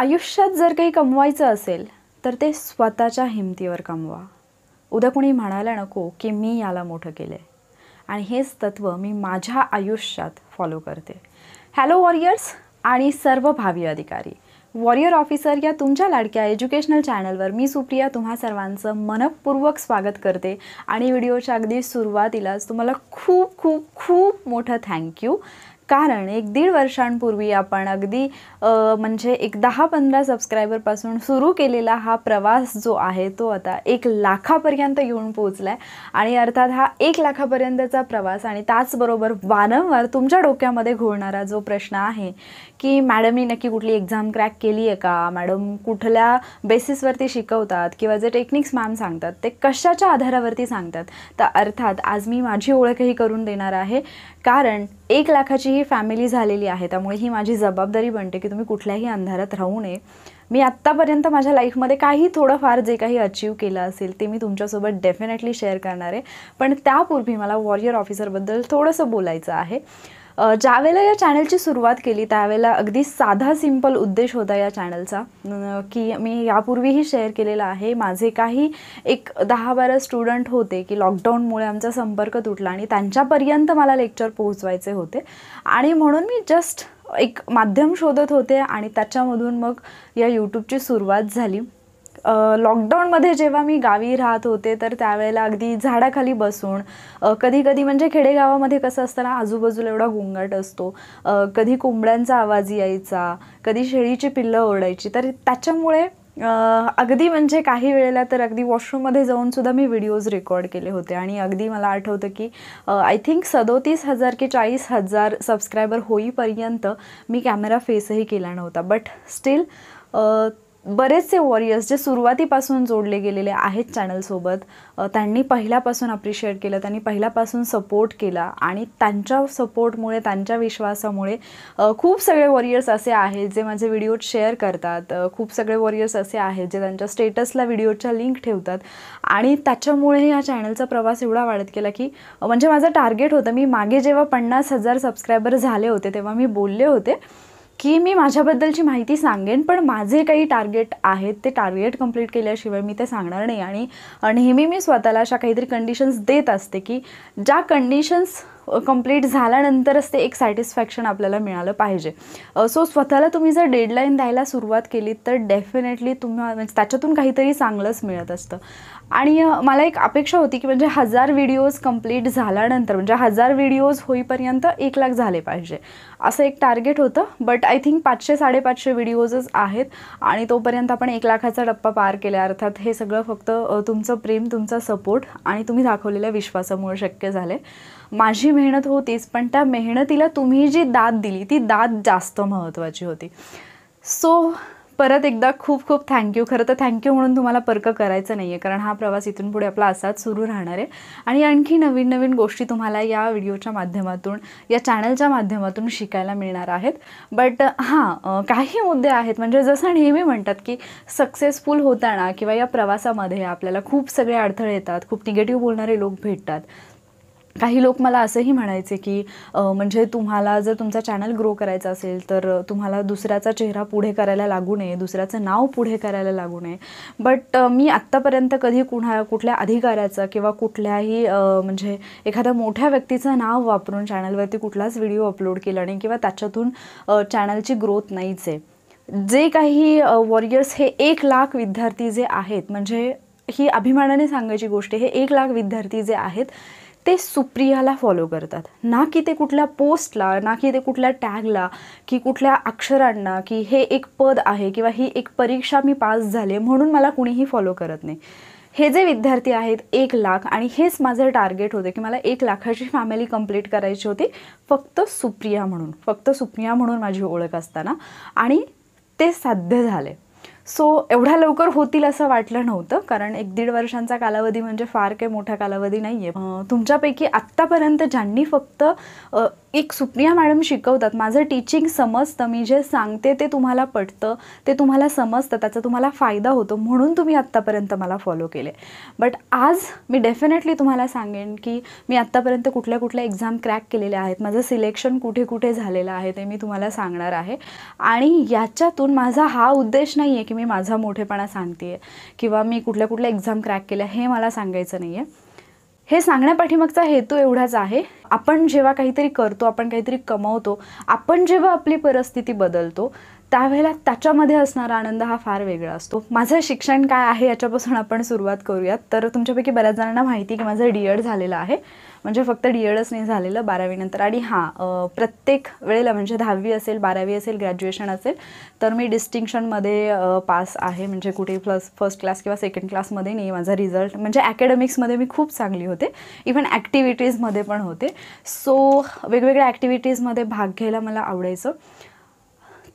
आयुष्यात जर काही कमवायचं असेल तर ते स्वतःच्या हिमतीवर कमवा. उद्या कोणी म्हणायला नको की मी याला मोठं केलं आहे. आणि हेच तत्त्व मी माझ्या आयुष्यात फॉलो करते. हॅलो वॉरियर्स आणि सर्व भावी अधिकारी. वॉरियर ऑफिसर या तुमच्या लाडक्या एज्युकेशनल चॅनलवर मी सुप्रिया तुम्हा सर्वांचं मनपूर्वक स्वागत करते. आणि व्हिडिओच्या अगदी सुरुवातीलाच तुम्हाला खूप खूप खूप मोठं थँक्यू. कारण 1-1.5 वर्षांपूर्वी आपण अगदी म्हणजे एक 10-15 सबस्क्रायबरपासून सुरू केलेला हा प्रवास जो आहे तो आता 1 लाखापर्यंत येऊन पोहोचला आहे. आणि अर्थात हा 1 लाखापर्यंतचा प्रवास आणि त्याचबरोबर वारंवार तुमच्या डोक्यामध्ये घोळणारा जो प्रश्न आहे की मॅडमनी नक्की कुठली एक्झाम क्रॅक केली आहे का, मॅडम कुठल्या बेसिसवरती शिकवतात किंवा जे टेक्निक्स मॅम सांगतात ते कशाच्या आधारावरती सांगतात, तर अर्थात आज मी माझी ओळखही करून देणार आहे. कारण 1 लाखाची ही फॅमिली झालेली आहे, त्यामुळे ही माझी जबाबदारी बनते की तुम्ही कुठल्याही अंधारात राहू नये. मी आत्तापर्यंत माझ्या लाईफमध्ये काही थोडंफार जे काही अचीव केलं असेल ते मी तुमच्यासोबत डेफिनेटली शेअर करणार आहे. पण त्यापूर्वी मला वॉरियर ऑफिसरबद्दल थोडंसं बोलायचं आहे. ज्यावेळेला या चॅनलची सुरुवात केली त्यावेळेला अगदी साधा सिंपल उद्देश होता या चॅनलचा की मी यापूर्वीही शेअर केलेला आहे. माझे काही एक 10-12 स्टुडंट होते की लॉकडाऊनमुळे आमचा संपर्क तुटला आणि त्यांच्यापर्यंत मला लेक्चर पोहोचवायचे होते. आणि म्हणून मी जस्ट एक माध्यम शोधत होते आणि त्याच्यामधून मग या यूट्यूबची सुरुवात झाली. लॉकडाऊनमध्ये जेव्हा मी गावी राहत होते तर त्यावेळेला अगदी झाडाखाली बसून कधी कधी म्हणजे खेडेगावामध्ये कसं असतं ना, आजूबाजूला एवढा गोंगाट असतो, कधी कोंबड्यांचा आवाज यायचा, कधी शेळीची पिल्लं ओरडायची, तर त्याच्यामुळे अगदी म्हणजे काही वेळेला तर अगदी वॉशरूममध्ये जाऊनसुद्धा मी व्हिडिओज रेकॉर्ड केले होते. आणि अगदी मला आठवतं की आय थिंक 37,000 की 40,000 सबस्क्रायबर होईपर्यंत मी कॅमेरा फेसही केला नव्हता. बट स्टील बरेचसे वॉरियर्स जे सुरुवातीपासून जोडले गेलेले आहेत चॅनलसोबत, त्यांनी पहिल्यापासून अप्रिशिएट केलं, त्यांनी पहिल्यापासून सपोर्ट केला. आणि त्यांच्या सपोर्टमुळे, त्यांच्या विश्वासामुळे खूप सगळे वॉरियर्स असे आहेत जे माझे व्हिडिओ शेअर करतात. खूप सगळे वॉरियर्स असे आहेत जे त्यांच्या स्टेटसला व्हिडिओच्या लिंक ठेवतात. आणि त्याच्यामुळे या चॅनलचा प्रवास एवढा वाढत गेला की म्हणजे माझं टार्गेट होतं, मी मागे जेव्हा 50,000 सबस्क्रायबर झाले होते तेव्हा मी बोलले होते की मी माझ्याबद्दलची माहिती सांगेन, पण माझे काही टार्गेट आहेत ते टार्गेट कंप्लीट केल्याशिवाय मी ते सांगणार नाही. आणि नेहमी मी स्वतःला अशा काहीतरी कंडिशन्स देत असते की ज्या कंडिशन्स कंप्लीट झाल्यानंतरच ते एक सॅटिस्फॅक्शन आपल्याला मिळालं पाहिजे. सो स्वतःला तुम्ही जर डेडलाईन द्यायला सुरुवात केली तर डेफिनेटली तुम्हाला म्हणजे त्याच्यातून काहीतरी चांगलंच मिळत असतं. आणि मला एक अपेक्षा होती की म्हणजे 1000 व्हिडिओज कंप्लीट झाल्यानंतर म्हणजे 1000 व्हिडिओज होईपर्यंत 1 लाख झाले पाहिजे असं एक टार्गेट होतं. बट आय थिंक 500-550 व्हिडिओजच आहेत आणि तोपर्यंत आपण 1 लाखाचा टप्पा पार केला. अर्थात हे सगळं फक्त तुमचं प्रेम, तुमचा सपोर्ट आणि तुम्ही दाखवलेल्या विश्वासामुळे शक्य झाले. माझी मेहनत होतीच, पण त्या मेहनतीला तुम्ही जी दाद दिली ती दाद जास्त महत्त्वाची होती. सो परत एकदा खूप खूप थँक्यू. खरं तर थँक्यू म्हणून तुम्हाला पर्क करायचं नाही आहे, कारण हा प्रवास इथून पुढे आपला असाच सुरू राहणार आहे. आणि आणखी नवीन नवीन गोष्टी तुम्हाला या व्हिडिओच्या माध्यमातून, या चॅनलच्या माध्यमातून शिकायला मिळणार आहेत. बट हां, काही मुद्दे आहेत म्हणजे जसं नेहमी म्हणतात की सक्सेसफुल होताना किंवा या प्रवासामध्ये आपल्याला खूप सगळे अडथळे येतात, खूप निगेटिव्ह बोलणारे लोक भेटतात. काही लोक मला असंही म्हणायचे की म्हणजे तुम्हाला जर तुमचा चॅनल ग्रो करायचा असेल तर तुम्हाला दुसऱ्याचा चेहरा पुढे करायला लागू नये, दुसऱ्याचं नाव पुढे करायला लागू नये. बट मी आत्तापर्यंत कधी कुठल्या अधिकाऱ्याचं किंवा कुठल्याही म्हणजे एखाद्या मोठ्या व्यक्तीचं नाव वापरून चॅनलवरती कुठलाच व्हिडिओ अपलोड केला नाही किंवा त्याच्यातून चॅनलची ग्रोथ नाहीच आहे. जे काही वॉरियर्स हे 1 लाख विद्यार्थी जे आहेत, म्हणजे ही अभिमानाने सांगायची गोष्ट, हे 1 लाख विद्यार्थी जे आहेत ते सुप्रियाला फॉलो करतात. ना की ते कुठल्या पोस्टला, ना की ते कुठल्या टॅगला, की कुठल्या अक्षरांना, की हे एक पद आहे किंवा ही एक परीक्षा मी पास झाले म्हणून मला कुणीही फॉलो करत नाही. हे जे विद्यार्थी आहेत 1 लाख, आणि हेच माझं टार्गेट होतं की मला 1 लाखाची फॅमिली कंप्लीट करायची होती फक्त सुप्रिया म्हणून, फक्त सुप्रिया म्हणून माझी ओळख असताना. आणि ते साध्य झाले. सो एवढ्या लवकर होतील असं वाटलं नव्हतं, कारण 1-1.5 वर्षांचा कालावधी म्हणजे फार काही मोठा कालावधी नाही आहे. तुमच्यापैकी आत्तापर्यंत ज्यांनी फक्त एक सुप्रिया मॅडम शिकवतात, माझं टीचिंग समजतं, मी जे सांगते ते तुम्हाला पटतं, ते तुम्हाला समजतं, त्याचा तुम्हाला फायदा होतो म्हणून तुम्ही आत्तापर्यंत मला फॉलो केले. बट आज मी डेफिनेटली तुम्हाला सांगेन की मी आत्तापर्यंत कुठल्या कुठल्या एक्झाम क्रॅक केलेल्या आहेत, माझं सिलेक्शन कुठे कुठे झालेलं आहे ते मी तुम्हाला सांगणार आहे. आणि याच्यातून माझा हा उद्देश नाही आहे की मी माझा मोठेपणा सांगते आहे किंवा मी कुठल्या कुठल्या एक्झाम क्रॅक केल्या हे मला सांगायचं नाही आहे. हे सांगण्यापाठीमागचा हेतू एवढाच आहे, आपण जेव्हा काहीतरी करतो, आपण काहीतरी कमवतो, आपण जेव्हा आपली परिस्थिती बदलतो त्यावेळेला त्याच्यामध्ये असणारा आनंद हा फार वेगळा असतो. माझं शिक्षण काय आहे याच्यापासून आपण सुरुवात करूयात. तर तुमच्यापैकी बऱ्याच जणांना माहिती की माझं डी.एड झालेलं आहे, म्हणजे फक्त डी.एडच नाही झालेलं 12वी नंतर. आणि हां, प्रत्येक वेळेला म्हणजे 10वी असेल, 12वी असेल, ग्रॅज्युएशन असेल तर मी डिस्टिंक्शनमध्ये पास आहे, म्हणजे कुठे फर्स्ट क्लास किंवा सेकंड क्लासमध्ये नाही. माझा रिझल्ट म्हणजे ॲकॅडमिक्समध्ये मी खूप चांगली होते, इव्हन ॲक्टिव्हिटीजमध्ये पण होते. सो वेगवेगळ्या ॲक्टिव्हिटीजमध्ये भाग घ्यायला मला आवडायचं.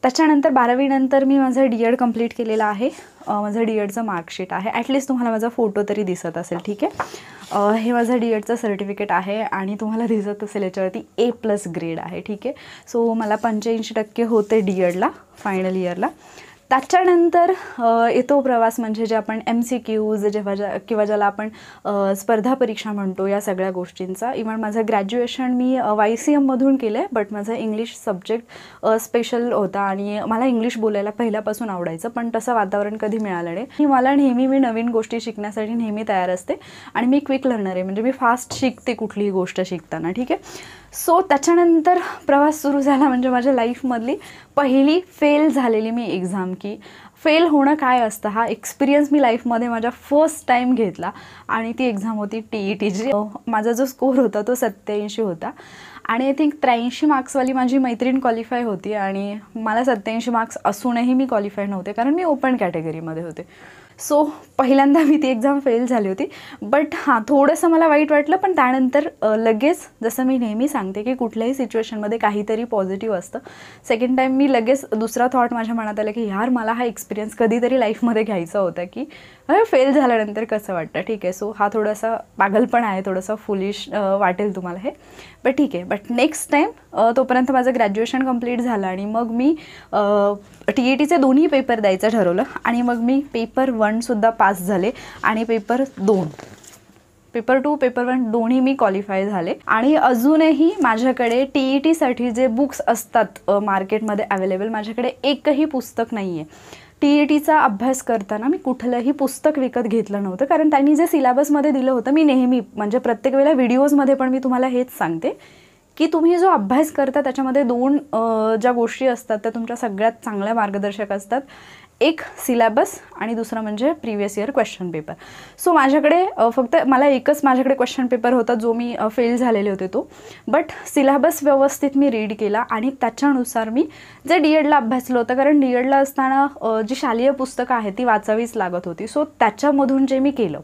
त्याच्यानंतर 12वी नंतर मी माझं डी.एड कंप्लीट केलेलं आहे. माझं डी.एडचं मार्कशीट आहे, ॲटलिस्ट तुम्हाला माझा फोटो तरी दिसत असेल, ठीक आहे. हे माझं डी.एडचं सर्टिफिकेट आहे आणि तुम्हाला दिसत असेल याच्यावरती A+ ग्रेड आहे, ठीक आहे. सो मला 85% होते डी.एडला फायनल इयरला. त्याच्यानंतर येतो प्रवास, म्हणजे जे आपण MCQs किंवा ज्याला आपण स्पर्धा परीक्षा म्हणतो, या सगळ्या गोष्टींचा. इव्हन माझं ग्रॅज्युएशन मी YCMमधून केलं आहे, बट माझं इंग्लिश सब्जेक्ट स्पेशल होता आणि मला इंग्लिश बोलायला पहिल्यापासून आवडायचं, पण तसं वातावरण कधी मिळालं नाही. मला नेहमी मी नवीन गोष्टी शिकण्यासाठी नेहमी तयार असते आणि मी क्विक लर्नर आहे, म्हणजे मी फास्ट शिकते कुठलीही गोष्ट शिकताना, ठीक आहे. सो त्याच्यानंतर प्रवास सुरू झाला, म्हणजे माझ्या लाईफमधली पहिली फेल झालेली मी एक्झाम. की फेल होणं काय असतं हा एक्सपिरियन्स मी लाईफमध्ये माझ्या फर्स्ट टाईम घेतला आणि ती एक्झाम होती TETची. माझा जो स्कोर होता तो 87 होता आणि आय थिंक 83 मार्क्सवाली माझी मैत्रीण क्वालिफाय होती आणि मला 87 मार्क्स असूनही मी क्वालिफाय नव्हते, कारण मी ओपन कॅटेगरीमध्ये होते. सो पहिल्यांदा मी ती एक्झाम फेल झाली होती. बट हां, थोडंसं मला वाईट वाटलं, पण त्यानंतर लगेच, जसं मी नेहमी सांगते की कुठल्याही सिच्युएशनमध्ये काहीतरी पॉझिटिव्ह असतं. सेकंड टाईम मी लगेच दुसरा थॉट माझ्या मनात आला की यार, मला हा एक्सपिरियन्स कधीतरी लाईफमध्ये घ्यायचा होता की फेल झाल्यानंतर कसं वाटतं, ठीक आहे. सो हा थोडासा पागलपण आहे, थोडंसं फुलिश वाटेल तुम्हाला हे, बट ठीक आहे. बट नेक्स्ट टाईम तोपर्यंत माझं ग्रॅज्युएशन कंप्लीट झालं आणि मग मी TETचे दोन्ही पेपर द्यायचं ठरवलं आणि मग मी पेपर 1सुद्धा पास झाले आणि पेपर 2, पेपर 2, पेपर 1 दोन्ही मी क्वालिफाय झाले. आणि अजूनही माझ्याकडे TETसाठी जे बुक्स असतात मार्केटमध्ये अवेलेबल, माझ्याकडे एकही पुस्तक नाही आहे. TETचा अभ्यास करताना मी कुठलंही पुस्तक विकत घेतलं नव्हतं, कारण त्यांनी जे सिलेबसमध्ये दिलं होतं, मी नेहमी म्हणजे प्रत्येक वेळेला व्हिडिओजमध्ये पण मी तुम्हाला हेच सांगते की तुम्ही जो अभ्यास करता त्याच्यामध्ये 2 ज्या गोष्टी असतात त्या तुमच्या सगळ्यात चांगल्या मार्गदर्शक असतात. एक सिलेबस आणि दुसरं म्हणजे previous year question paper. So माझ्याकडे फक्त मला एकच माझ्याकडे क्वेश्चन पेपर होता जो मी फेल झालेले होते तो. बट सिलेबस व्यवस्थित मी रीड केला आणि त्याच्यानुसार मी जे डी.एडला अभ्यासलं होतं, कारण डी.एडला असताना जी शालेय पुस्तकं आहेत ती वाचावीच लागत होती. सो त्याच्यामधून जे मी केलं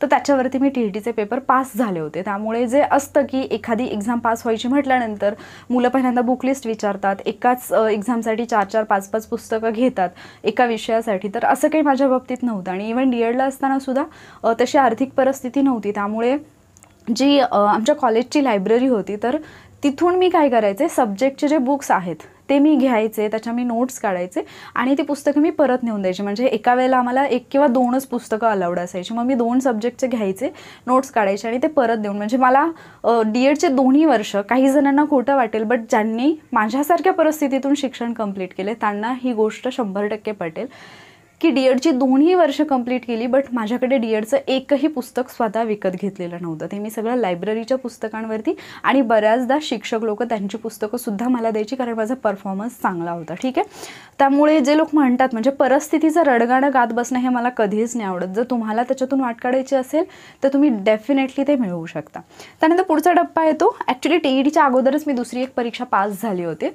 तर त्याच्यावरती मी TETचे पेपर पास झाले होते. त्यामुळे जे असतं की एखादी एक्झाम पास व्हायची म्हटल्यानंतर मुलं पहिल्यांदा बुक लिस्ट विचारतात, एकाच एक्झामसाठी 4-4, 5-5 पुस्तकं घेतात एका विषयासाठी. तर असं काही माझ्या बाबतीत नव्हतं आणि इव्हन डी.एडला असतानासुद्धा तशी आर्थिक परिस्थिती नव्हती. त्यामुळे जी आमच्या कॉलेजची लायब्ररी होती, तर तिथून मी काय करायचे, सब्जेक्टचे जे बुक्स आहेत ते मी घ्यायचे, त्याच्या मी नोट्स काढायचे आणि ती पुस्तकं मी परत नेऊन द्यायची. म्हणजे एका वेळेला आम्हाला 1 किंवा 2च पुस्तकं अलाउड असायची. मग मी 2 सब्जेक्टचे घ्यायचे, नोट्स काढायचे आणि ते परत देऊन, म्हणजे मला डी.एडचे दोन्ही वर्ष, काही जणांना खोटं वाटेल बट ज्यांनी माझ्यासारख्या परिस्थितीतून शिक्षण कंप्लीट केले त्यांना ही गोष्ट 100% पटेल की डी.एडची दोन्ही वर्ष कंप्लीट केली, बट माझ्याकडे डी.एडचं एकही पुस्तक स्वतः विकत घेतलेलं नव्हतं. ते मी सगळं लायब्ररीच्या पुस्तकांवरती आणि बऱ्याचदा शिक्षक लोक त्यांची पुस्तकंसुद्धा मला द्यायची, कारण माझा परफॉर्मन्स चांगला होता, ठीक आहे. त्यामुळे जे लोक म्हणतात म्हणजे परिस्थितीचं रडगाणं गात बसणं हे मला कधीच नाही आवडत. जर तुम्हाला त्याच्यातून वाट काढायची असेल तर तुम्ही डेफिनेटली ते मिळवू शकता. त्यानंतर पुढचा टप्पा येतो, ॲक्च्युली TETच्या अगोदरच मी दुसरी एक परीक्षा पास झाली होते.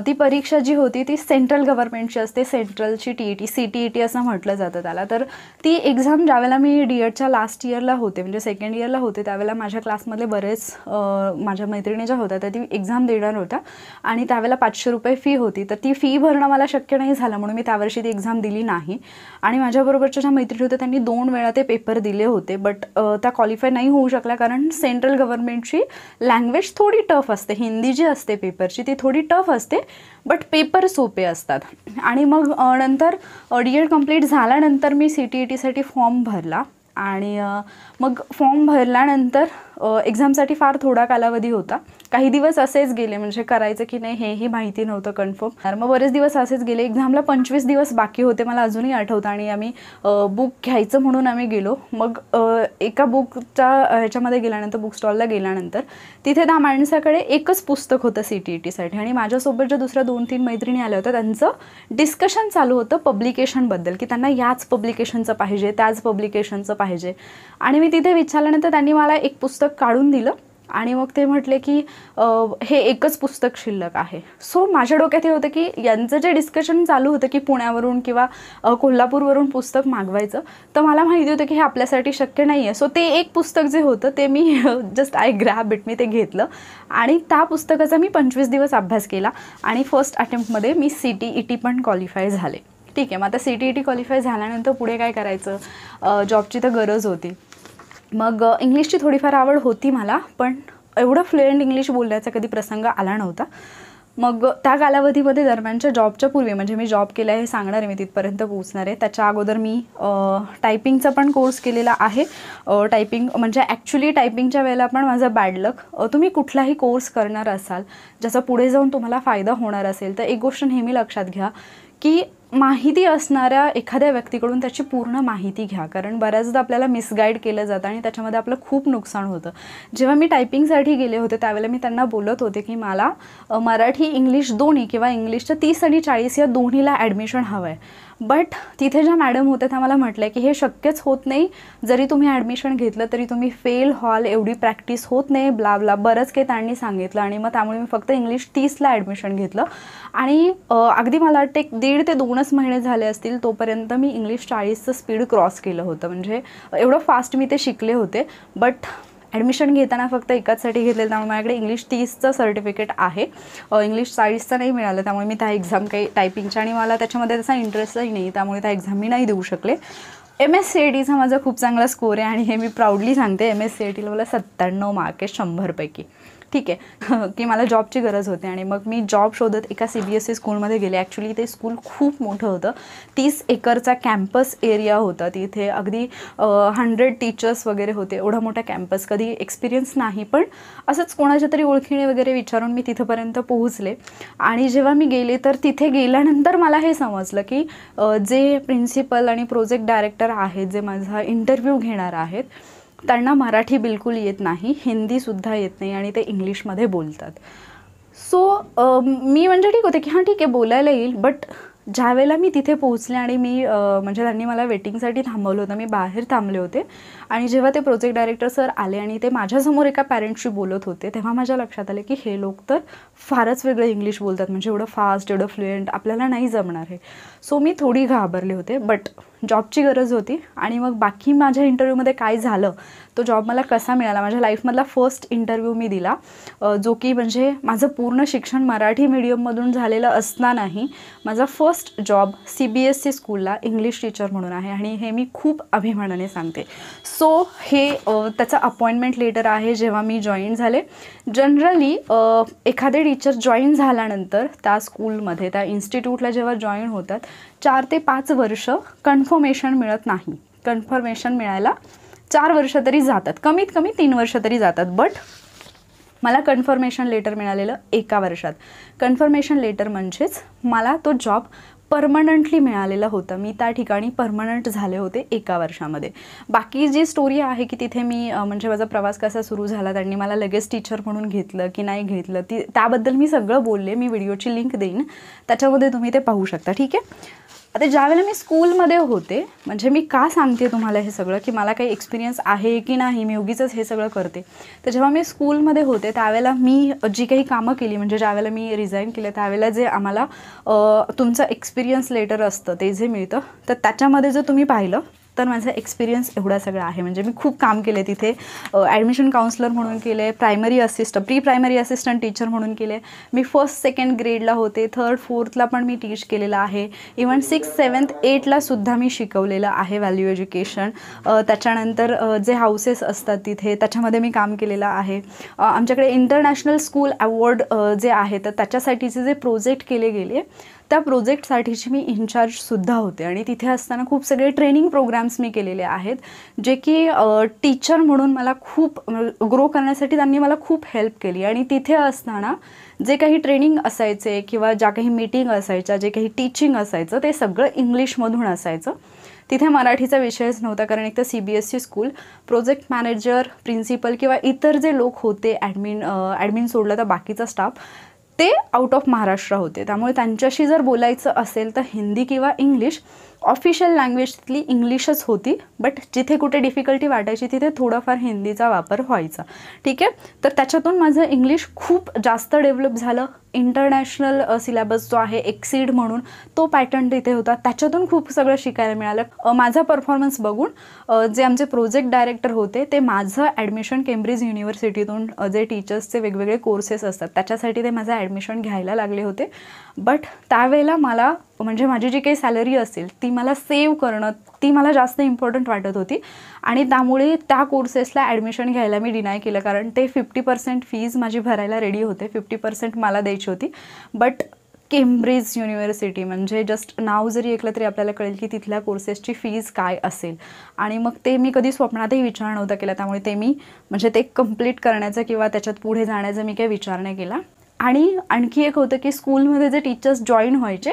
ती परीक्षा जी होती ती सेंट्रल गव्हर्नमेंटची असते, सेंट्रलची TET CTET असं म्हटलं जातं त्याला. तर ती एक्झाम ज्यावेळेला मी D.Edच्या लास्ट इयरला होते, म्हणजे सेकंड इयरला होते, त्यावेळेला माझ्या क्लासमधले बरेच माझ्या मैत्रिणी ज्या होत्या त्या ती एक्झाम देणार होत्या आणि त्यावेळेला 500 रुपये फी होती. तर ती फी भरणं मला शक्य नाही झालं म्हणून मी त्यावर्षी ती एक्झाम दिली नाही. आणि माझ्याबरोबरच्या ज्या मैत्रिणी होत्या त्यांनी 2 वेळा ते पेपर दिले होते, बट त्या क्वालिफाय नाही होऊ शकल्या कारण सेंट्रल गव्हर्नमेंटची लँग्वेज थोडी टफ असते. हिंदी जी असते पेपरची ती थोडी टफ असते, बट पेपर सोपे असतात. आणि मग नंतर D.Ed कंप्लीट झाल्यानंतर मी CTETसाठी फॉर्म भरला आणि मग फॉर्म भरल्यानंतर एक्झामसाठी फार थोडा कालावधी होता. काही दिवस असेच गेले, म्हणजे करायचं की नाही हेही माहिती नव्हतं कन्फर्म. तर मग बरेच दिवस असेच गेले. एक्झामला 25 दिवस बाकी होते, मला अजूनही आठवतं. आणि आम्ही बुक घ्यायचं म्हणून आम्ही गेलो. मग एका बुकच्या ह्याच्यामध्ये गेल्यानंतर, बुक स्टॉलला गेल्यानंतर तिथे त्या माणसाकडे एकच पुस्तक होतं CTETसाठी आणि माझ्यासोबत ज्या दुसऱ्या 2-3 मैत्रिणी आल्या होत्या त्यांचं डिस्कशन चालू होतं पब्लिकेशनबद्दल, की त्यांना याच पब्लिकेशनचं पाहिजे, त्याच पब्लिकेशनचं पाहिजे. आणि मी तिथे विचारल्यानंतर त्यांनी मला एक पुस्तक काढून दिलं आणि मग ते म्हटले की हे एकच पुस्तक शिल्लक आहे. सो माझ्या डोक्यात हे होतं की यांचं जे डिस्कशन चालू होतं की पुण्यावरून किंवा कोल्हापूरवरून पुस्तक मागवायचं, तर मला माहिती होतं की हे आपल्यासाठी शक्य नाही आहे. सो ते एक पुस्तक जे होतं ते मी जस्ट आय ग्रॅब इट, मी ते घेतलं आणि त्या पुस्तकाचा मी 25 दिवस अभ्यास केला आणि फर्स्ट अटेम्प्टमध्ये मी CTET पण क्वालिफाय झाले. ठीक आहे, मग आता CTET क्वालिफाय झाल्यानंतर पुढे काय करायचं, जॉबची तर गरज होती. मग इंग्लिशची थोडीफार आवड होती मला, पण एवढं फ्लुएंट इंग्लिश बोलण्याचा कधी प्रसंग आला नव्हता. मग त्या कालावधीमध्ये दरम्यानच्या जॉबच्या पूर्वी, म्हणजे मी जॉब केला आहे हे सांगणार आहे, मी तिथपर्यंत पोहोचणार आहे. त्याच्या अगोदर मी टायपिंगचा पण कोर्स केलेला आहे. टायपिंग म्हणजे ॲक्च्युली टायपिंगच्या वेळेला पण माझं बॅड लक. तुम्ही कुठलाही कोर्स करणार असाल ज्याचा पुढे जाऊन तुम्हाला फायदा होणार असेल, तर एक गोष्ट नेहमी लक्षात घ्या की माहिती असणाऱ्या एखाद्या व्यक्तीकडून त्याची पूर्ण माहिती घ्या, कारण बऱ्याचदा आपल्याला मिसगाईड केलं जातं आणि त्याच्यामध्ये आपलं खूप नुकसान होतं. जेव्हा मी टायपिंगसाठी गेले होते त्यावेळेला मी त्यांना बोलत होते की मला मराठी इंग्लिश दोन्ही किंवा इंग्लिशच्या 30 आणि 40 या दोन्हीला ॲडमिशन हवं आहे. बट तिथे ज्या मॅडम होत्या त्या मला म्हटल्या की हे शक्यच होत नाही, जरी तुम्ही ॲडमिशन घेतलं तरी तुम्ही फेल व्हाल, एवढी प्रॅक्टिस होत नाही, ब्ला ब्ला बरंच काही त्यांनी सांगितलं. आणि मग त्यामुळे मी फक्त इंग्लिश 30ला ॲडमिशन घेतलं आणि अगदी मला वाटतं 1.5 ते 2च महिने झाले असतील तोपर्यंत मी इंग्लिश 40चं स्पीड क्रॉस केलं होतं. म्हणजे एवढं फास्ट मी ते शिकले होते. बट ॲडमिशन घेताना फक्त एकाचसाठी घेतलेलं, त्यामुळे माझ्याकडे इंग्लिश 30चं सर्टिफिकेट आहे. इंग्लिश 40चं नाही मिळालं, त्यामुळे मी त्या एक्झाम काही टायपिंगच्या आणि मला त्याच्यामध्ये त्याचा इंटरेस्टही नाही, त्यामुळे त्या एक्झाम मी नाही देऊ शकले. MSCITचा माझा खूप चांगला स्कोर आहे आणि हे मी प्राऊडली सांगते. MSCITला मला 97 मार्क आहे 100पैकी. ठीक आहे, की मला जॉबची गरज होती आणि मग मी जॉब शोधत एका CBSE स्कूलमध्ये गेले. ॲक्च्युली ते स्कूल खूप मोठं होतं, 30 एकरचा कॅम्पस एरिया होता. तिथे अगदी 100 टीचर्स वगैरे होते. एवढा मोठा कॅम्पस, कधी एक्सपिरियन्स नाही, पण असंच कोणाच्या तरी ओळखीने वगैरे विचारून मी तिथंपर्यंत पोहोचले. आणि जेव्हा मी गेले तर तिथे गेल्यानंतर मला हे समजलं की जे प्रिन्सिपल आणि प्रोजेक्ट डायरेक्टर आहेत, जे माझा इंटरव्ह्यू घेणार आहेत, त्यांना मराठी बिलकुल येत नाही, हिंदीसुद्धा येत नाही आणि ते इंग्लिशमध्ये बोलतात. सो मी म्हणजे ठीक होते की हां ठीक आहे बोलायला येईल. बट ज्यावेळेला मी तिथे पोहोचले आणि मी म्हणजे त्यांनी मला वेटिंगसाठी थांबवलं होतं, मी बाहेर थांबले होते आणि जेव्हा ते प्रोजेक्ट डायरेक्टर सर आले आणि ते माझ्यासमोर एका पॅरेंट्सशी बोलत होते, तेव्हा माझ्या लक्षात आले की हे लोक तर फारच वेगळं इंग्लिश बोलतात, म्हणजे एवढं फास्ट, एवढं फ्लुएंट आपल्याला नाही जमणार आहे. सो मी थोडी घाबरले होते. बट जॉबची गरज होती. आणि मग बाकी माझ्या इंटरव्ह्यूमध्ये काय झालं, तो जॉब मला कसा मिळाला, माझ्या लाईफमधला फर्स्ट इंटरव्ह्यू मी दिला, जो की म्हणजे माझं पूर्ण शिक्षण मराठी मीडियममधून झालेलं असतानाही माझा फर्स्ट जॉब CBSE स्कूलला इंग्लिश टीचर म्हणून आहे आणि हे मी खूप अभिमानाने सांगते. सो हे त्याचं अपॉइंटमेंट लेटर आहे जेव्हा मी जॉईन झाले. जनरली एखादे टीचर जॉईन झाल्यानंतर त्या स्कूलमध्ये, त्या इन्स्टिट्यूटला जेव्हा जॉईन होतात 4 ते 5 वर्ष कन्फर्मेशन मिळत नाही. कन्फर्मेशन मिळायला 4 वर्ष तरी जातात, कमीत कमी 3 वर्ष तरी जातात. बट मला कन्फर्मेशन लेटर मिळालेलं 1 वर्षात. कन्फर्मेशन लेटर म्हणजेच मला तो जॉब परमनंटली मिळालेलं होतं. मी त्या ठिकाणी परमनंट झाले होते 1 वर्षामध्ये. बाकी जी स्टोरी आहे की तिथे मी म्हणजे माझा प्रवास कसा सुरू झाला, त्यांनी मला लगेच टीचर म्हणून घेतलं की नाही घेतलं, त्याबद्दल मी सगळं बोलले. मी व्हिडिओची लिंक देईन, त्याच्यामध्ये तुम्ही ते पाहू शकता. ठीक आहे. आता ज्यावेळेला मी स्कूलमध्ये होते, म्हणजे मी का सांगते तुम्हाला हे सगळं, की मला काही एक्सपिरियन्स आहे की नाही, मी उगीचच हे सगळं करते. तर जेव्हा मी स्कूलमध्ये होते त्यावेळेला मी जी काही कामं केली, म्हणजे ज्यावेळेला मी रिझाईन केलं त्यावेळेला जे आम्हाला तुमचं एक्सपिरियन्स लेटर असतं ते जे मिळतं, तर त्याच्यामध्ये जर तुम्ही पाहिलं तर माझा एक्सपिरियन्स एवढा सगळा आहे. म्हणजे मी खूप काम केले तिथे. ॲडमिशन काउन्सलर म्हणून केले, प्री प्रायमरी असिस्टंट टीचर म्हणून केले. मी 1st 2nd ग्रेडला होते, 3rd 4thला पण मी टीच केलेलं आहे. इवन 6th 7th 8thला सुद्धा मी शिकवलेलं आहे व्हॅल्यू एज्युकेशन. त्याच्यानंतर जे हाऊसेस असतात तिथे त्याच्यामध्ये मी काम केलेलं आहे. आमच्याकडे इंटरनॅशनल स्कूल अवॉर्ड जे आहे तर त्याच्यासाठीचे जे प्रोजेक्ट केले गेले त्या प्रोजेक्टसाठीची मी इन्चार्जसुद्धा होते. आणि तिथे असताना खूप सगळे ट्रेनिंग प्रोग्राम्स मी केलेले आहेत, जे की टीचर म्हणून मला खूप ग्रो करण्यासाठी त्यांनी मला खूप हेल्प केली. आणि तिथे असताना जे काही ट्रेनिंग असायचे किंवा ज्या काही मीटिंग असायच्या, जे काही टीचिंग असायचं ते सगळं इंग्लिशमधून असायचं. तिथे मराठीचा विषयच नव्हता, कारण एक तर CBSE school, project manager, principal किंवा इतर जे लोक होते, ॲडमिन सोडलं तर बाकीचा स्टाफ, ते आउट ऑफ महाराष्ट्र होते. त्यामुळे त्यांच्याशी जर बोलायचं असेल तर हिंदी किंवा इंग्लिश, ऑफिशियल लँग्वेज तिथली इंग्लिशच होती. बट जिथे कुठे डिफिकल्टी वाटायची तिथे थोडाफार हिंदीचा वापर व्हायचा. ठीक आहे. तर त्याच्यातून माझं इंग्लिश खूप जास्त डेव्हलप झालं. इंटरनॅशनल सिलेबस जो आहे एक्सीड म्हणून तो पॅटर्न तिथे होता, त्याच्यातून खूप सगळं शिकायला मिळालं. माझा परफॉर्मन्स बघून जे आमचे प्रोजेक्ट डायरेक्टर होते ते माझं ॲडमिशन केम्ब्रिज युनिव्हर्सिटीतून जे टीचर्सचे वेगवेगळे कोर्सेस असतात त्याच्यासाठी ते माझं ॲडमिशन घ्यायला लागले होते. बट त्यावेळेला मला म्हणजे माझी जी काही सॅलरी असेल ती मला सेव्ह करणं, ती मला जास्त इम्पॉर्टंट वाटत होती. आणि त्यामुळे त्या कोर्सेसला ॲडमिशन घ्यायला मी डिनाय केलं, कारण ते 50% फीज माझी भरायला रेडी होते, 50% मला द्यायची होती. बट केम्ब्रिज युनिव्हर्सिटी म्हणजे जस्ट नाव जरी ऐकलं तरी आपल्याला कळेल की तिथल्या कोर्सेसची फीज काय असेल. आणि मग ते मी कधी स्वप्नातही विचार नव्हता केला. त्यामुळे ते मी म्हणजे ते कंप्लीट करण्याचं किंवा त्याच्यात पुढे जाण्याचा मी काही विचार नाही केला. आणि आणखी एक होतं की स्कूलमध्ये जे टीचर्स जॉईन व्हायचे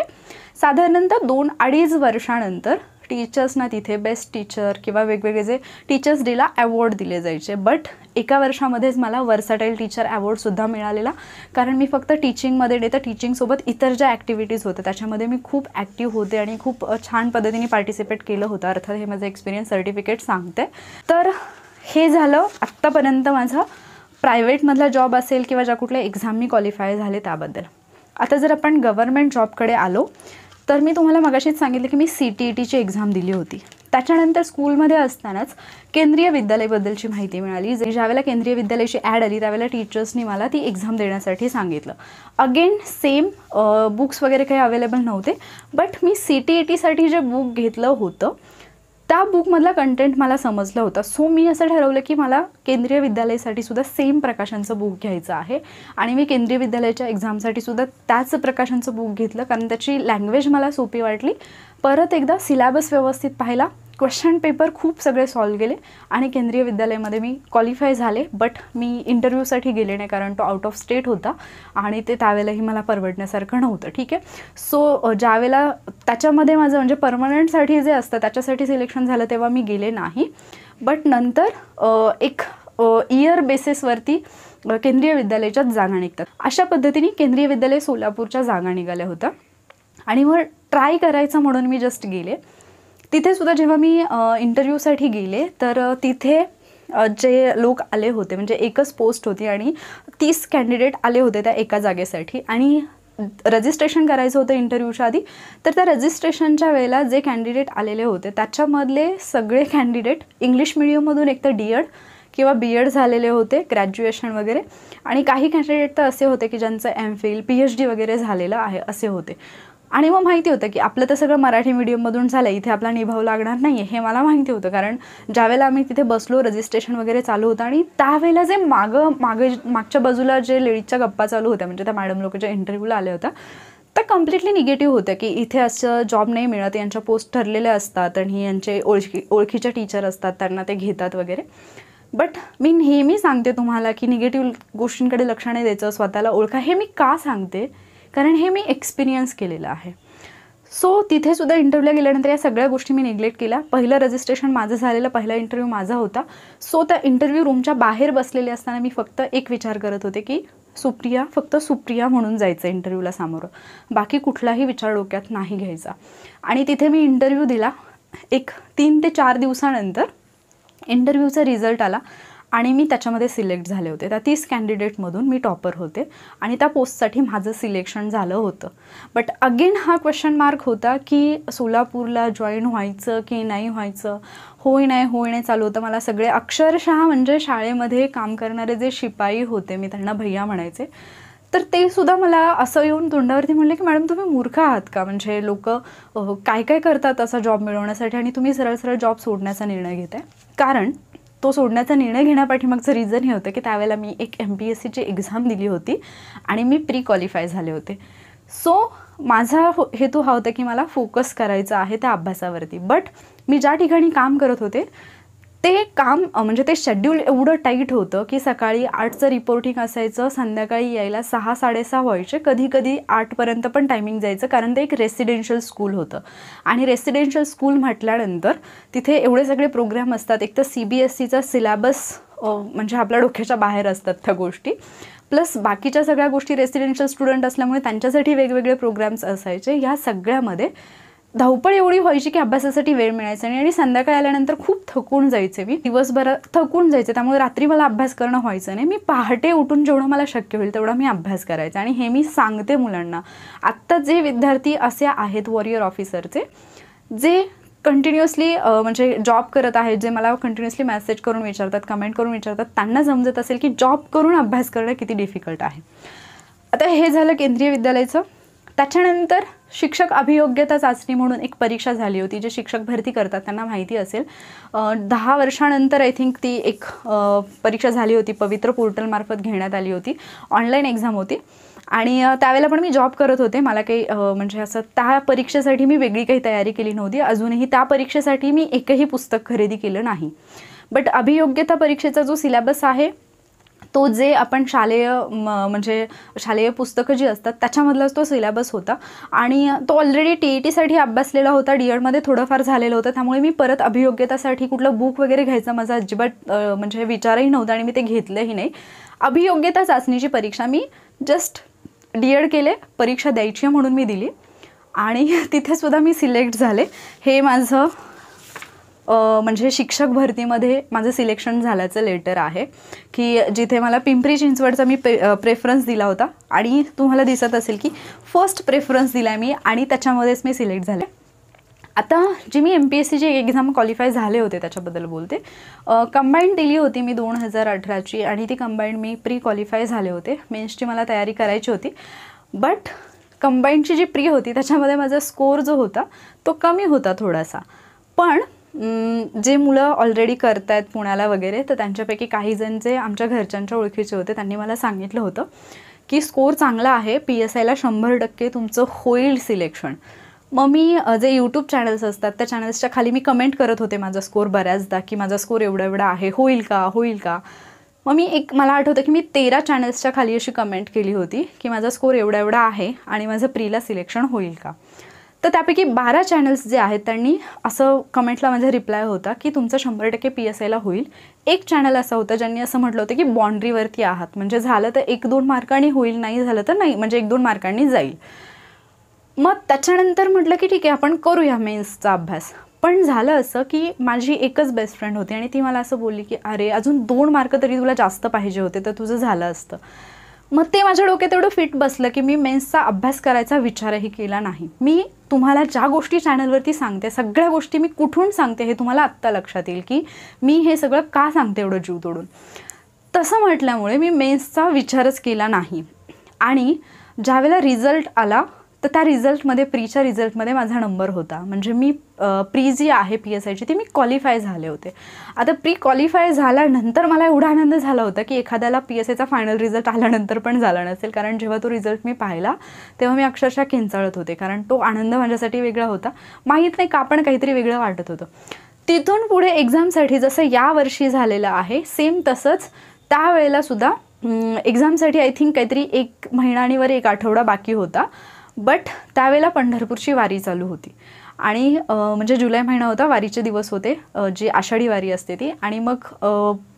साधारणतः 2-2.5 वर्षानंतर टीचर्सना तिथे बेस्ट टीचर किंवा वेगवेगळे जे टीचर्स डेला अवॉर्ड दिले जायचे. बट एका वर्षामध्येच मला वर्साटाईल टीचर अवॉर्डसुद्धा मिळालेला, कारण मी फक्त टीचिंगमध्ये नाही तर टीचिंगसोबत इतर ज्या ॲक्टिव्हिटीज होत्या त्याच्यामध्ये मी खूप ॲक्टिव्ह होते आणि खूप छान पद्धतीने पार्टिसिपेट केलं होतं. अर्थात हे माझं एक्सपिरियन्स सर्टिफिकेट सांगते. तर हे झालं आत्तापर्यंत माझं प्रायव्हेटमधला जॉब असेल किंवा ज्या कुठल्या एक्झाम मी क्वालिफाय झाले त्याबद्दल. आता जर आपण गव्हर्नमेंट जॉबकडे आलो तर मी तुम्हाला मगाशीच सांगितलं की मी CTETची एक्झाम दिली होती. त्याच्यानंतर स्कूलमध्ये असतानाच केंद्रीय विद्यालयाबद्दलची माहिती मिळाली. ज्यावेळेला केंद्रीय विद्यालयाची ॲड आली त्यावेळेला टीचर्सनी मला ती एक्झाम देण्यासाठी सांगितलं. अगेन सेम बुक्स वगैरे काही अवेलेबल नव्हते. बट मी CTETसाठी जे बुक घेतलं होतं त्या बुकमधला कंटेंट मला समजलं होतं. सो मी असं ठरवलं की मला केंद्रीय विद्यालयासाठी सुद्धा सेम प्रकाशनचं बुक घ्यायचं आहे. आणि मी केंद्रीय विद्यालयाच्या एक्झामसाठी सुद्धा त्याच प्रकाशनचं बुक घेतलं, कारण त्याची लँग्वेज मला सोपी वाटली. परत एकदा सिलेबस व्यवस्थित पाहिला, क्वेश्चन पेपर खूप सगळे सॉल्व केले आणि केंद्रीय विद्यालयामध्ये मी क्वालिफाय झाले. बट मी इंटरव्ह्यूसाठी गेले नाही, कारण तो आउट ऑफ स्टेट होता आणि ते त्यावेळेलाही मला परवडण्यासारखं नव्हतं. ठीक आहे. सो ज्यावेळेला त्याच्यामध्ये माझं म्हणजे परमनंटसाठी जे असतं त्याच्यासाठी सिलेक्शन झालं तेव्हा मी गेले नाही. बट नंतर एक इयर बेसिसवरती केंद्रीय विद्यालयाच्याच जागा निघतात. अशा पद्धतीने केंद्रीय विद्यालय सोलापूरच्या जागा निघाल्या होत्या आणि मग ट्राय करायचं म्हणून मी जस्ट गेले. तिथे सुद्धा जेव्हा मी इंटरव्ह्यूसाठी गेले तर तिथे जे लोक आले होते म्हणजे एकच पोस्ट होती आणि 30 कॅन्डिडेट आले होते त्या एका जागेसाठी. आणि रजिस्ट्रेशन करायचं होतं इंटरव्ह्यूच्या आधी. तर त्या रजिस्ट्रेशनच्या वेळेला जे कॅन्डिडेट आलेले होते त्याच्यामधले सगळे कॅन्डिडेट इंग्लिश मिडियममधून एकतर DED किंवा BEd झालेले होते, ग्रॅज्युएशन वगैरे. आणि काही कॅन्डिडेट तर असे होते की ज्यांचं MPhil PhD वगैरे झालेलं आहे असे होते. आणि मग माहिती होतं की आपलं तर सगळं मराठी मीडियममधून झालं, इथे आपला निभाव लागणार नाही आहे हे मला माहिती होतं. कारण ज्यावेळेला आम्ही तिथे बसलो रजिस्ट्रेशन वगैरे चालू होतं आणि त्यावेळेला जे मागच्या बाजूला जे लेडीजच्या गप्पा चालू होत्या म्हणजे त्या मॅडम लोक ज्या इंटरव्ह्यूला आल्या होत्या त्या कम्प्लिटली निगेटिव्ह होत्या की इथे असं जॉब नाही मिळत, यांच्या पोस्ट ठरलेल्या असतात आणि यांचे ओळखीच्या टीचर असतात त्यांना ते घेतात वगैरे. बट मी नेहमी सांगते तुम्हाला की निगेटिव्ह गोष्टींकडे लक्ष नाही द्यायचं, स्वतःला ओळखा. हे मी का सांगते, कारण हे मी एक्सपिरियन्स केलेलं आहे. सो तिथे सुद्धा इंटरव्ह्यूला गेल्यानंतर या सगळ्या गोष्टी मी निग्लेक्ट केल्या. पहिलं रजिस्ट्रेशन माझं झालेलं, पहिला इंटरव्ह्यू माझा होता. सो त्या इंटरव्ह्यू रूमच्या बाहेर बसलेले असताना मी फक्त एक विचार करत होते की सुप्रिया, फक्त सुप्रिया म्हणून जायचं इंटरव्ह्यूला सामोरं, बाकी कुठलाही विचार डोक्यात नाही घ्यायचा. आणि तिथे मी इंटरव्ह्यू दिला. एक 3 ते 4 दिवसानंतर इंटरव्ह्यूचा रिझल्ट आला आणि मी त्याच्यामध्ये सिलेक्ट झाले होते. त्या 30 कॅन्डिडेटमधून मी टॉपर होते आणि त्या पोस्टसाठी माझं सिलेक्शन झालं होतं. बट अगेन हा क्वेश्चन मार्क होता की सोलापूरला जॉईन व्हायचं की नाही व्हायचं, होय नाही चालू होतं. मला सगळे अक्षरशः म्हणजे शाळेमध्ये काम करणारे जे शिपाई होते, मी त्यांना भैया म्हणायचे, तर ते सुद्धा मला असं येऊन तोंडावरती म्हणले की मॅडम तुम्ही मूर्ख आहात का, म्हणजे लोक काय काय करतात असा जॉब मिळवण्यासाठी आणि तुम्ही सरळ सरळ जॉब सोडण्याचा निर्णय घेताय. कारण तो सोडण्याचा निर्णय घेण्यापाठीमागचं रिझन हे होतं की त्यावेळेला मी एक MPSCची एक्झाम दिली होती आणि मी प्री क्वालिफाय झाले होते. सो माझा हेतू हा होता की मला फोकस करायचा आहे त्या अभ्यासावरती. बट मी ज्या ठिकाणी काम करत होते ते काम म्हणजे ते शेड्यूल एवढं टाईट होतं की सकाळी 8चं रिपोर्टिंग असायचं, संध्याकाळी यायला 6-6:30 व्हायचे, कधी कधी 8पर्यंत पण टायमिंग जायचं. कारण ते एक रेसिडेन्शियल स्कूल होतं आणि रेसिडेन्शियल स्कूल म्हटल्यानंतर तिथे एवढे सगळे प्रोग्राम असतात. एक तर CBSEचा सिलेबस म्हणजे आपल्या डोक्याच्या बाहेर असतात त्या गोष्टी, प्लस बाकीच्या सगळ्या गोष्टी रेसिडेन्शियल स्टुडंट असल्यामुळे त्यांच्यासाठी वेगवेगळे प्रोग्राम्स असायचे. या सगळ्यामध्ये धावपळ एवढी व्हायची की अभ्यासासाठी वेळ मिळायचा नाही आणि संध्याकाळी आल्यानंतर खूप थकून जायचे. मी दिवसभरात थकून जायचे, त्यामुळे रात्री मला अभ्यास करणं व्हायचं नाही. मी पहाटे उठून जेवढं मला शक्य होईल तेवढा मी अभ्यास करायचा. आणि हे मी सांगते मुलांना, आत्ता जे विद्यार्थी असे आहेत वॉरियर ऑफिसरचे, जे कंटिन्युअसली म्हणजे जॉब करत आहेत, जे मला कंटिन्युअसली मेसेज करून विचारतात, कमेंट करून विचारतात, त्यांना समजत असेल की जॉब करून अभ्यास करणं किती डिफिकल्ट आहे. आता हे झालं केंद्रीय विद्यालयाचं. त्याच्यानंतर शिक्षक अभियोग्यता चाचणी म्हणून एक परीक्षा झाली होती, जे शिक्षक भरती करतात त्यांना माहिती असेल. 10 वर्षानंतर आय थिंक ती एक परीक्षा झाली होती, पवित्र पोर्टलमार्फत घेण्यात आली होती, ऑनलाईन एक्झाम होती. आणि त्यावेळेला पण मी जॉब करत होते. मला काही म्हणजे असं त्या परीक्षेसाठी मी वेगळी काही तयारी केली नव्हती. अजूनही त्या परीक्षेसाठी मी एकही पुस्तक खरेदी केलं नाही. बट अभियोग्यता परीक्षेचा जो सिलेबस आहे तो जे आपण शालेय म्हणजे शालेय पुस्तकं जी असतात त्याच्यामधलाच तो सिलेबस होता आणि तो ऑलरेडी TETसाठी अभ्यासलेला होता, DEDमध्ये थोडंफार झालेलं होतं. त्यामुळे मी परत अभियोग्यतासाठी कुठलं बुक वगैरे घ्यायचा माझा अजिबात म्हणजे विचारही नव्हता आणि मी ते घेतलंही नाही. अभियोग्यता चाचणीची परीक्षा मी जस्ट DED केले, परीक्षा द्यायची म्हणून मी दिली आणि तिथेसुद्धा मी सिलेक्ट झाले. हे माझं म्हणजे शिक्षक भरतीमध्ये माझं सिलेक्शन झाल्याचं लेटर आहे की जिथे मला पिंपरी चिंचवडचा मी प्रेफरन्स दिला होता आणि तुम्हाला दिसत असेल की फर्स्ट प्रेफरन्स दिला आहे मी आणि त्याच्यामध्येच मी सिलेक्ट झाले. आता जी मी MPSCची एक्झाम क्वालिफाय झाले होते त्याच्याबद्दल बोलते. कंबाईंड दिली होती मी 2018ची आणि ती कंबाईंड मी प्री क्वालिफाय झाले होते. मेन्सची मला तयारी करायची होती. बट कंबाईंडची जी प्री होती त्याच्यामध्ये माझा स्कोर जो होता तो कमी होता थोडासा. पण जे मुलं ऑलरेडी करत आहेत पुण्याला वगैरे, तर त्यांच्यापैकी काही जण जे आमच्या घरच्यांच्या ओळखीचे होते त्यांनी मला सांगितलं होतं की स्कोर चांगला आहे, PSIला 100% तुमचं होईल सिलेक्शन. मग मी जे यूट्यूब चॅनल्स असतात त्या चॅनल्सच्या खाली मी कमेंट करत होते माझा स्कोर बऱ्याचदा की माझा स्कोर एवढा एवढा आहे, होईल का. मग मी मला आठवतं की मी 13 चॅनल्सच्या खाली अशी कमेंट केली होती की माझा स्कोर एवढा एवढा आहे आणि माझं प्रीला सिलेक्शन होईल का. तर त्यापैकी 12 चॅनल्स जे आहेत त्यांनी असं कमेंटला माझा रिप्लाय होता की तुमचं 100% PSIला होईल. एक चॅनल असं होतं ज्यांनी असं म्हटलं होतं की बाउंड्रीवरती आहात, म्हणजे झालं तर 1-2 मार्कांनी होईल, नाही झालं तर नाही, म्हणजे 1-2 मार्कांनी जाईल. मग त्याच्यानंतर म्हटलं की ठीक आहे आपण करूया मेन्सचा अभ्यास. पण झालं असं की माझी एकच बेस्ट फ्रेंड होती आणि ती मला असं बोलली की अरे अजून 2 मार्क तरी तुला जास्त पाहिजे होते तर तुझं झालं असतं. मग ते माझ्या डोक्यात एवढं फिट बसलं की मी मेन्सचा अभ्यास करायचा विचारही केला नाही. मी तुम्हाला ज्या गोष्टी चॅनलवरती सांगते सगळ्या गोष्टी मी कुठून सांगते हे तुम्हाला आत्ता लक्षात येईल की मी हे सगळं का सांगते एवढं जीव तोडून. तसं म्हटल्यामुळे मी मेन्सचा विचारच केला नाही. आणि ज्यावेळेला रिझल्ट आला तर त्या रिझल्टमध्ये प्रीच्या रिझल्टमध्ये माझा नंबर होता, म्हणजे मी प्री जी आहे PSIची ती मी क्वालिफाय झाले होते. आता प्री क्वालिफाय झाल्यानंतर मला एवढा आनंद झाला होता की एखाद्याला PSIचा फायनल रिझल्ट आल्यानंतर पण झाला नसेल, कारण जेव्हा तो रिझल्ट मी पाहिला तेव्हा मी अक्षरशः किंचाळत होते, कारण तो आनंद माझ्यासाठी वेगळा होता. माहीत नाही का पण काहीतरी वेगळं वाटत होतं. तिथून पुढे एक्झामसाठी जसं यावर्षी झालेलं आहे सेम तसंच त्यावेळेलासुद्धा एक्झामसाठी आय थिंक काहीतरी 1 महिन्यावर 1 आठवडा बाकी होता. बट त्यावेळेला पंढरपूरची वारी चालू होती आणि म्हणजे जुलै महिना होता, वारीचे दिवस होते, जी आषाढी वारी असते ती. आणि मग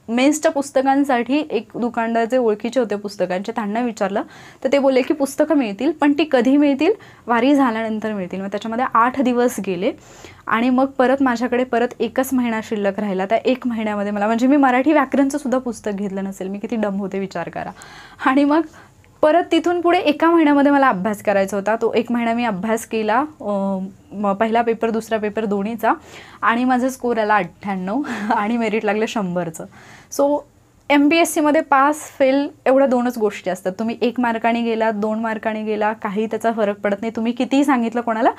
मेन्सच्या पुस्तकांसाठी एक दुकानदार जे ओळखीचे होते पुस्तकांचे, त्यांना विचारलं तर ते बोलले की पुस्तकं मिळतील, पण ती कधी मिळतील, वारी झाल्यानंतर मिळतील. मग त्याच्यामध्ये 8 दिवस गेले आणि मग परत माझ्याकडे परत 1च महिना शिल्लक राहिला. त्या 1 महिन्यामध्ये मला, म्हणजे मी मराठी व्याकरणचं सुद्धा पुस्तक घेतलं नसेल, मी किती डम होते विचार करा. आणि मग परत तिथून पुढे 1 महिन्यामध्ये मला अभ्यास करायचा होता. तो 1 महिना मी अभ्यास केला, पहिला पेपर दुसरा पेपर दोन्हीचा, आणि माझा स्कोर आला 98 आणि मेरिट लागले 100चं. सो MPSCमध्ये पास फेल एवढ्या 2च गोष्टी असतात. तुम्ही 1 मार्काने गेला, 2 मार्काने गेला, काही त्याचा फरक पडत नाही. तुम्ही कितीही सांगितलं कोणाला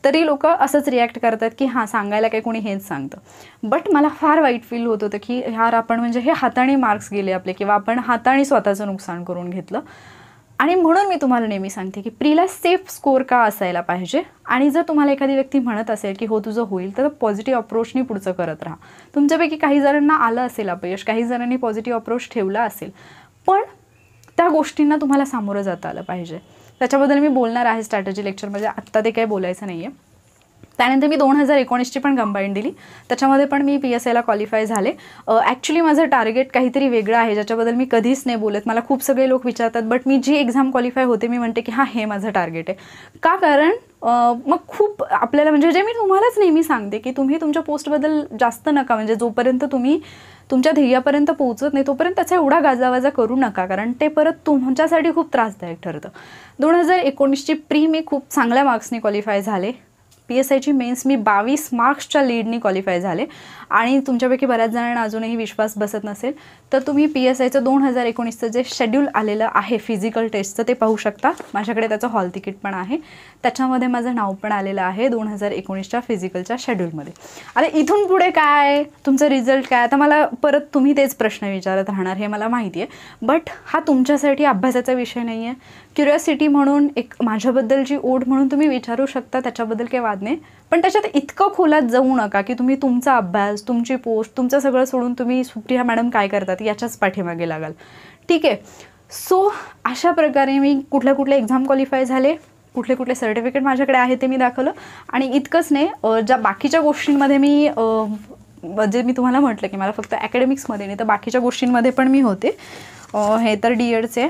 तरी लोक असंच रिॲक्ट करतात की हां, सांगायला काय कोणी हेच सांगतं. बट मला फार वाईट फील होत होतं की यार, आपण म्हणजे हे हाताने मार्क्स गेले आपले, किंवा आपण हाताने स्वतःचं नुकसान करून घेतलं. आणि म्हणून मी तुम्हाला नेहमी सांगते की प्रीला सेफ स्कोर का असायला पाहिजे. आणि जर तुम्हाला एखादी व्यक्ती म्हणत असेल की हो तुझं होईल, तर पॉझिटिव्ह अप्रोचनी पुढचं करत राहा. तुमच्यापैकी काही जणांना आलं असेल अपयश, काही जणांनी पॉझिटिव्ह अप्रोच ठेवला असेल, पण त्या गोष्टींना तुम्हाला सामोरं जाता आलं पाहिजे. त्याच्याबद्दल मी बोलणार आहे स्ट्रॅटेजी लेक्चरमध्ये, आत्ता ते काही बोलायचं नाही आहे. त्यानंतर मी 2019ची पण कंबाईन दिली, त्याच्यामध्ये पण मी PSIला क्वालिफाय झाले. ॲक्च्युली माझं टार्गेट काहीतरी वेगळं आहे, ज्याच्याबद्दल मी कधीच नाही बोलत. मला खूप सगळे लोक विचारतात, बट मी जी एक्झाम क्वालिफाय होते मी म्हणते की हां, हे माझं टार्गेट आहे. का? कारण मग खूप आपल्याला, म्हणजे जे मी तुम्हालाच नेहमी सांगते की तुम्ही तुमच्या पोस्टबद्दल जास्त नका, म्हणजे जोपर्यंत तुम्ही तुमच्या ध्येयापर्यंत पोहोचत नाही तोपर्यंत त्याचा एवढा गाजावाजा करू नका, कारण ते परत तुमच्यासाठी खूप त्रासदायक ठरतं. 2019ची प्री मी खूप चांगल्या मार्क्सनी क्वालिफाय झाले. PSIची मेन्स मी 22 मार्क्सच्या लीडनी क्वालिफाय झाले. आणि तुमच्यापैकी बऱ्याच जणांना अजूनही विश्वास बसत नसेल तर तुम्ही PSIचं 2019चं जे शेड्यूल आलेलं आहे फिजिकल टेस्टचं ते पाहू शकता. माझ्याकडे त्याचं हॉल तिकीट पण आहे, त्याच्यामध्ये माझं नाव पण आलेलं आहे 2019च्या फिजिकलच्या शेड्यूलमध्ये. आता इथून पुढे काय, तुमचं रिझल्ट काय, आता मला परत तुम्ही तेच प्रश्न विचारत राहणार हे मला माहिती आहे. बट हा तुमच्यासाठी अभ्यासाचा विषय नाही आहे. क्युरिओसिटी म्हणून, एक माझ्याबद्दलची ओढ म्हणून तुम्ही विचारू शकता, त्याच्याबद्दल काही वाद नाही. पण त्याच्यात इतकं खोलात जाऊ नका की तुम्ही तुमचा अभ्यास, तुमची पोस्ट, तुमचं सगळं सोडून तुम्ही सुप्रिया मॅडम काय करतात याच्याच पाठीमागे लागाल. ठीक आहे. सो अशा प्रकारे मी कुठल्या एक्झाम क्वालिफाय झाले, कुठले सर्टिफिकेट माझ्याकडे आहे ते मी दाखवलं. आणि इतकंच नाही, ज्या बाकीच्या गोष्टींमध्ये मी जे मी तुम्हाला म्हटलं की मला फक्त ॲकॅडमिक्समध्ये नाही तर बाकीच्या गोष्टींमध्ये पण मी होते. हे तर DEDचे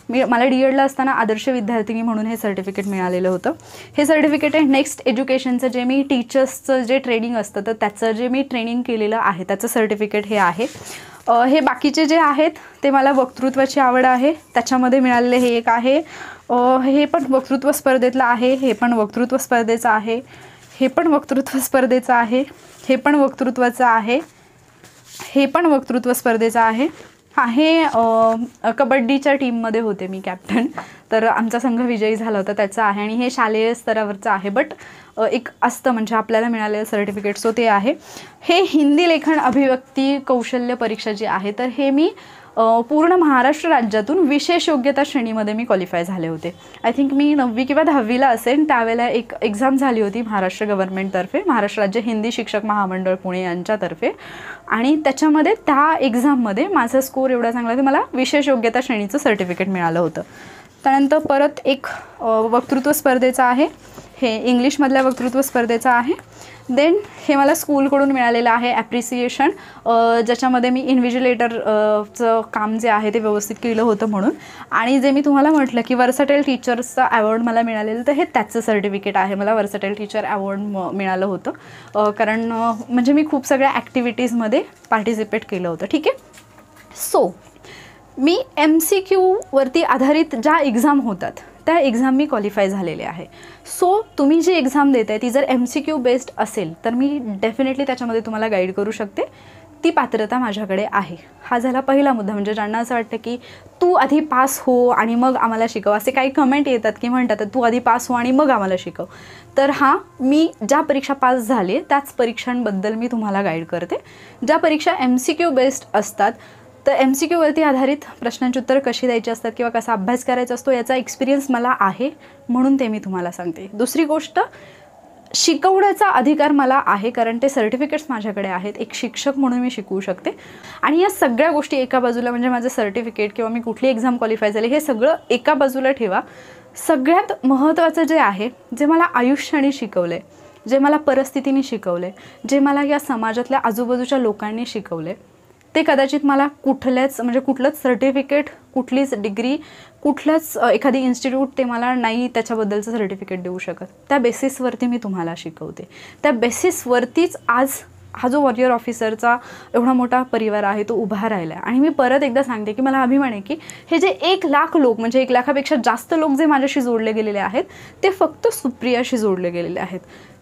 मला DEDला असताना आदर्श विद्यार्थिनी म्हणून हे सर्टिफिकेट मिळालेलं होतं. हे सर्टिफिकेट आहे नेक्स्ट एज्युकेशनचं, जे मी टीचर्सचं जे ट्रेनिंग असतं तर त्याचं जे मी ट्रेनिंग केलेलं आहे त्याचं सर्टिफिकेट हे आहे. हे बाकीचे जे आहेत ते मला वक्तृत्वाची आवड आहे त्याच्यामध्ये मिळालेले. हे एक आहे, हे पण वक्तृत्व स्पर्धेतलं आहे, हे पण वक्तृत्व स्पर्धेचं आहे, हे पण वक्तृत्व स्पर्धेचं आहे, हे पण वक्तृत्वाचं आहे, हे पण वक्तृत्व स्पर्धेचं आहे. हां, हे कबड्डीच्या टीममध्ये होते मी कॅप्टन, तर आमचा संघ विजयी झाला होता त्याचं आहे. आणि हे शालेय स्तरावरचं आहे, बट एक असतं म्हणजे आपल्याला मिळालेलं सर्टिफिकेट, सो ते आहे. हे हिंदी लेखन अभिव्यक्ती कौशल्य परीक्षा जी आहे तर हे मी पूर्ण महाराष्ट्र राज्यातून विशेष योग्यता श्रेणीमध्ये मी क्वालिफाय झाले होते. आय थिंक मी 9वी किंवा 10वीला असेल त्यावेळेला एक एक्झाम झाली होती महाराष्ट्र गव्हर्नमेंटतर्फे, महाराष्ट्र राज्य हिंदी शिक्षक महामंडळ पुणे यांच्यातर्फे. आणि त्याच्यामध्ये त्या एक्झाममध्ये माझा स्कोर एवढा चांगला की मला विशेष योग्यता श्रेणीचं सर्टिफिकेट मिळालं होतं. त्यानंतर परत एक वक्तृत्व स्पर्धेचं आहे, हे इंग्लिशमधल्या वक्तृत्व स्पर्धेचं आहे. देन हे मला स्कूलकडून मिळालेलं आहे ॲप्रिसिएशन, ज्याच्यामध्ये मी इन्व्हिजिलेटरचं काम जे आहे ते व्यवस्थित केलं होतं म्हणून. आणि जे मी तुम्हाला म्हटलं की वर्सटाईल टीचर्सचा अवॉर्ड मला मिळालेलं, तर हे त्याचं सर्टिफिकेट आहे. मला वर्सटाईल टीचर अवॉर्ड मिळालं होतं कारण म्हणजे मी खूप सगळ्या ॲक्टिव्हिटीजमध्ये पार्टिसिपेट केलं होतं. ठीक आहे. सो मी MCQवरती आधारित ज्या एक्झाम होतात त्या एक्झाम मी क्वालिफाय झालेले आहे. सो तुम्ही जी एक्झाम देताय ती जर MCQ बेस्ड असेल तर मी डेफिनेटली त्याच्यामध्ये तुम्हाला गाईड करू शकते. ती पात्रता माझ्याकडे आहे. हा झाला पहिला मुद्दा. म्हणजे ज्यांना असं वाटतं की तू आधी पास हो आणि मग आम्हाला शिकव, असे काही कमेंट येतात की म्हणतात तू आधी पास हो आणि मग आम्हाला शिकव. तर हां, मी ज्या परीक्षा पास झाले त्याच परीक्षांबद्दल मी तुम्हाला गाईड करते. ज्या परीक्षा MCQ बेस्ड असतात तर MCQवरती आधारित प्रश्नांची उत्तरं कशी द्यायची असतात किंवा कसा अभ्यास करायचा असतो याचा एक्सपिरियन्स मला आहे म्हणून ते मी तुम्हाला सांगते. दुसरी गोष्ट, शिकवण्याचा अधिकार मला आहे कारण ते सर्टिफिकेट्स माझ्याकडे आहेत. एक शिक्षक म्हणून मी शिकवू शकते. आणि या सगळ्या गोष्टी एका बाजूला, म्हणजे माझं सर्टिफिकेट किंवा मी कुठली एक्झाम क्वालिफाय झाले हे सगळं एका बाजूला ठेवा. सगळ्यात महत्त्वाचं जे आहे, जे मला आयुष्याने शिकवलं आहे, जे मला परिस्थितीने शिकवलं आहे, जे मला या समाजातल्या आजूबाजूच्या लोकांनी शिकवलं आहे, ते कदाचित मला कुठलंच सर्टिफिकेट, कुठलीच डिग्री, कुठलंच एखादी इन्स्टिट्यूट ते मला नाही त्याच्याबद्दलचं सर्टिफिकेट देऊ शकत. त्या बेसिसवरती मी तुम्हाला शिकवते. त्या बेसिसवरतीच आज हा जो वॉरियर ऑफिसरचा एवढा मोठा परिवार आहे तो उभा राहिला आहे. आणि मी परत एकदा सांगते की मला अभिमान आहे की हे जे 1 लाख लोक, म्हणजे 1 लाखापेक्षा जास्त लोक जे माझ्याशी जोडले गेलेले आहेत ते फक्त सुप्रियाशी जोडले गेलेले आहेत.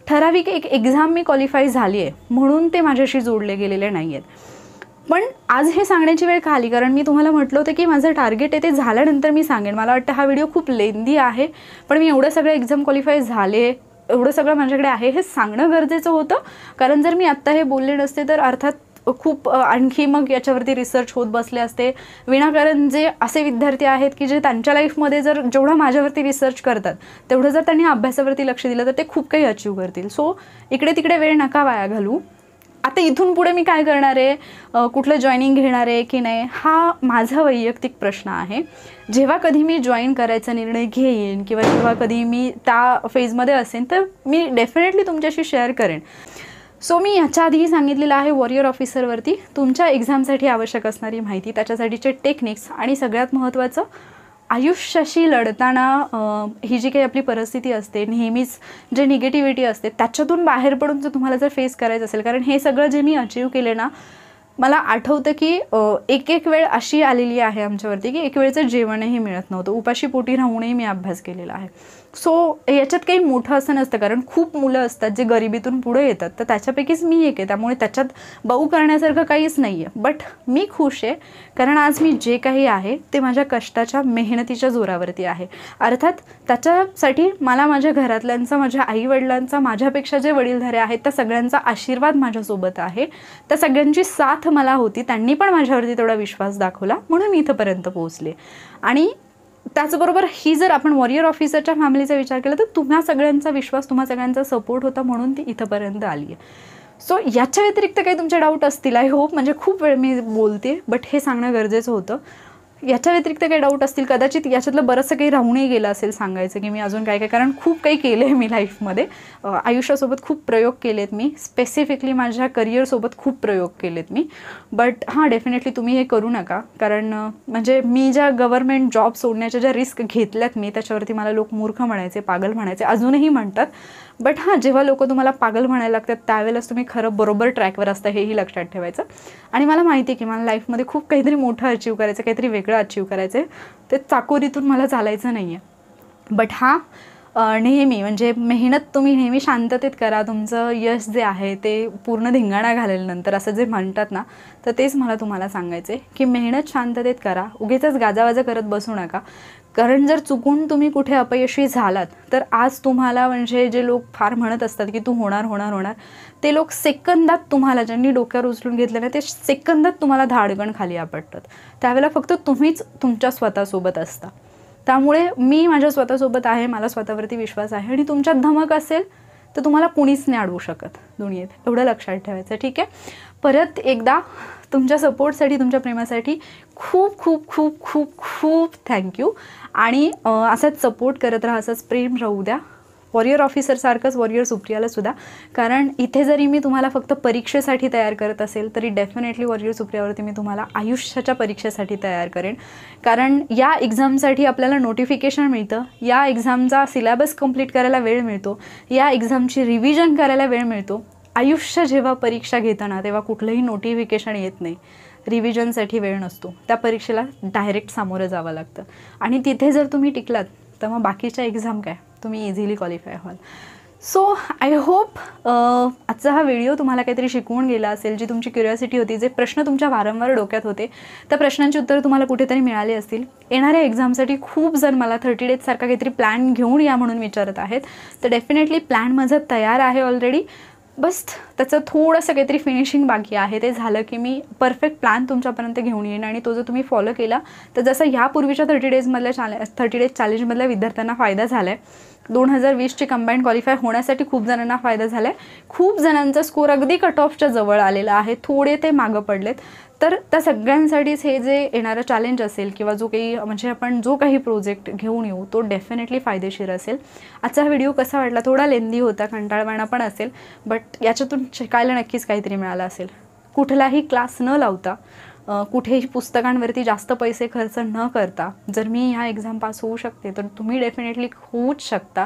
ठराविक एक एक्झाम मी क्वालिफाय झाली आहे म्हणून ते माझ्याशी जोडले गेलेले नाही आहेत. पण आज हे सांगण्याची वेळ का आली, कारण मी तुम्हाला म्हटलं होतं की माझं टार्गेट आहे ते झाल्यानंतर मी सांगेन. मला वाटतं हा व्हिडिओ खूप लेंदी आहे, पण मी एवढं सगळं एक्झाम क्वालिफाय झाले, एवढं सगळं माझ्याकडे आहे हे सांगणं गरजेचं होतं. कारण जर मी आत्ता हे बोलले नसते तर अर्थात खूप आणखी मग याच्यावरती रिसर्च होत बसले असते. विनाकारण जे असे विद्यार्थी आहेत की जे त्यांच्या लाईफमध्ये जर जेवढं माझ्यावरती रिसर्च करतात तेवढं जर त्यांनी अभ्यासावरती लक्ष दिलं तर ते खूप काही अचीव करतील. सो इकडे तिकडे वेळ नका वाया घालू. आता इथून पुढे मी काय करणार आहे, कुठलं जॉईनिंग घेणार आहे की नाही, हा माझा वैयक्तिक प्रश्न आहे. जेव्हा कधी मी जॉईन करायचा निर्णय घेईन किंवा जेव्हा कधी मी त्या फेजमध्ये असेन तर मी डेफिनेटली तुमच्याशी शेअर करेन. सो मी याच्या आधीही सांगितलेलं आहे वॉरियर ऑफिसरवरती तुमच्या एक्झामसाठी आवश्यक असणारी माहिती, त्याच्यासाठीचे टेक्निक्स आणि सगळ्यात महत्त्वाचं आयुष्याशी लढताना ही जी काही आपली परिस्थिती असते, नेहमीच जे निगेटिव्हिटी असते त्याच्यातून बाहेर पडून जर तुम्हाला जर फेस करायचं असेल, कारण हे सगळं जे मी अचीव केले ना, मला आठवतं की एक वेळ अशी आलेली आहे आमच्यावरती की एक वेळचं जेवणही मिळत नव्हतं, उपाशी पोटी राहूनही मी अभ्यास केलेला आहे. सो याच्यात काही मोठं असं नसतं, कारण खूप मुलं असतात जे गरिबीतून पुढे येतात, तर त्याच्यापैकीच मी एक आहे. त्यामुळे त्याच्यात बाऊ करण्यासारखं काहीच नाही आहे. बट मी खुश आहे कारण आज मी जे काही आहे ते माझ्या कष्टाच्या मेहनतीच्या जोरावरती आहे. अर्थात त्याच्यासाठी मला माझ्या घरातल्यांचा, माझ्या आईवडिलांचा, माझ्यापेक्षा जे वडीलधारे आहेत त्या सगळ्यांचा आशीर्वाद माझ्यासोबत आहे. त्या सगळ्यांची साथ मला होती, त्यांनी पण माझ्यावरती तेवढा विश्वास दाखवला म्हणून मी इथंपर्यंत पोहोचले. आणि त्याचबरोबर ही जर आपण वॉरियर ऑफिसरच्या फॅमिलीचा विचार केला तर तुम्हा सगळ्यांचा विश्वास, तुम्हा सगळ्यांचा सपोर्ट होता म्हणून ती इथंपर्यंत आली आहे. सो याच्या व्यतिरिक्त काही तुमचे डाऊट असतील, आय होप, म्हणजे खूप वेळ मी बोलते बट हे सांगणं गरजेचं होतं. याच्या व्यतिरिक्त काही डाऊट असतील, कदाचित याच्यातलं बरंचसं काही राहूनही गेलं असेल सांगायचं की मी अजून काय कारण खूप काही केलं आहे मी लाईफमध्ये. आयुष्यासोबत खूप प्रयोग केलेत मी, स्पेसिफिकली माझ्या करिअरसोबत खूप प्रयोग केलेत मी. बट हां, डेफिनेटली तुम्ही हे करू नका, कारण म्हणजे मी ज्या गव्हर्नमेंट जॉब सोडण्याच्या ज्या रिस्क घेतल्यात मी त्याच्यावरती मला लोक मूर्ख म्हणायचे, पागल म्हणायचे, अजूनही म्हणतात. बट हां, जेव्हा लोक तुम्हाला पागल म्हणायला लागतात त्यावेळेलाच तुम्ही खरं बरोबर ट्रॅकवर असता हेही लक्षात ठेवायचं. आणि मला माहिती आहे की मला लाईफमध्ये खूप काहीतरी मोठं अचीव करायचं, काहीतरी वेगळं अचीव करायचं आहे. ते चाकोरीतून मला चालायचं नाही आहे. बट हां, नेहमी म्हणजे मेहनत तुम्ही नेहमी शांततेत करा. तुमचं यश जे आहे ते पूर्ण धिंगाणा घालेल नंतर, असं जे म्हणतात ना, तर तेच मला तुम्हाला सांगायचं आहे की मेहनत शांततेत करा, उगीचच गाजावाजा करत बसू नका. कारण जर चुकून तुम्ही कुठे अपयशी झालात तर आज तुम्हाला म्हणजे जे लोक फार म्हणत असतात की तू होणार होणार होणार, ते लोक सेकंदात तुम्हाला, ज्यांनी डोक्यावर उचलून घेतलं ना, ते सेकंदात तुम्हाला धाडगण खाली आपटतात. त्यावेळेला फक्त तुम्हीच तुमच्या स्वतःसोबत असता. त्यामुळे मी माझ्या स्वतःसोबत आहे, मला स्वतःवरती विश्वास आहे. आणि तुमच्यात धमक असेल तर तुम्हाला कुणीच नाही अडवू शकत दुनियेत, एवढं लक्षात ठेवायचं. ठीक आहे. परत एकदा तुमच्या सपोर्टसाठी, तुमच्या प्रेमासाठी खूप खूप खूप खूप खूप थँक्यू. आणि असाच सपोर्ट करत राहा, असंच प्रेम राहू द्या. वॉरियर ऑफिसरसारखंच वॉरियर सुप्रियालासुद्धा, कारण इथे जरी मी तुम्हाला फक्त परीक्षेसाठी तयार करत असेल तरी डेफिनेटली वॉरियर सुप्रियावरती मी तुम्हाला आयुष्याच्या परीक्षेसाठी तयार करेन. कारण या एक्झामसाठी आपल्याला नोटिफिकेशन मिळतं, या एक्झामचा सिलेबस कंप्लीट करायला वेळ मिळतो, या एक्झामची रिव्हिजन करायला वेळ मिळतो. आयुष्य जेव्हा परीक्षा घेताना तेव्हा कुठलंही नोटिफिकेशन येत नाही, रिव्हिजनसाठी वेळ नसतो, त्या परीक्षेला डायरेक्ट सामोरं जावं लागतं. आणि तिथे जर तुम्ही टिकलात तर मग बाकीच्या एक्झाम काय, तुम्ही इझिली क्वालिफाय व्हाल. सो आय होप आजचा हा व्हिडिओ तुम्हाला काहीतरी शिकवून गेला असेल. जी तुमची क्युरिओसिटी होती, जे प्रश्न तुमच्या वारंवार डोक्यात होते, त्या प्रश्नांची उत्तरं तुम्हाला कुठेतरी मिळाली असतील. येणाऱ्या एक्झामसाठी खूप जण मला 30 डेजसारखा काहीतरी प्लॅन घेऊन या म्हणून विचारत आहेत. तर डेफिनेटली प्लॅन माझा तयार आहे ऑलरेडी. बस त्याचं थोडंसं काहीतरी फिनिशिंग बाकी आहे. ते झालं की मी परफेक्ट प्लॅन तुमच्यापर्यंत घेऊन येईन. आणि तो जर तुम्ही फॉलो केला तर जसं ह्यापूर्वीच्या 30 डेज चॅलेंजमधल्या विद्यार्थ्यांना फायदा झाला आहे, 2020ची कंबाईंड क्वालिफाय होण्यासाठी खूप जणांना फायदा झाला आहे. खूप जणांचा स्कोर अगदी कट ऑफच्या जवळ आलेला आहे, थोडे ते मागं पडलेत. तर त्या सगळ्यांसाठीच हे जे येणारं चॅलेंज असेल किंवा जो काही म्हणजे आपण जो काही प्रोजेक्ट घेऊन येऊ तो डेफिनेटली फायदेशीर असेल. आजचा हा व्हिडिओ कसा वाटला, थोडा लेंदी होता, कंटाळवाणा पण असेल, बट याच्यातून शिकायला नक्कीच काहीतरी मिळालं असेल. कुठलाही क्लास न लावता, कुठेही पुस्तकांवरती जास्त पैसे खर्च न करता जर मी ह्या एक्झाम पास होऊ शकते तर तुम्ही डेफिनेटली होऊच शकता.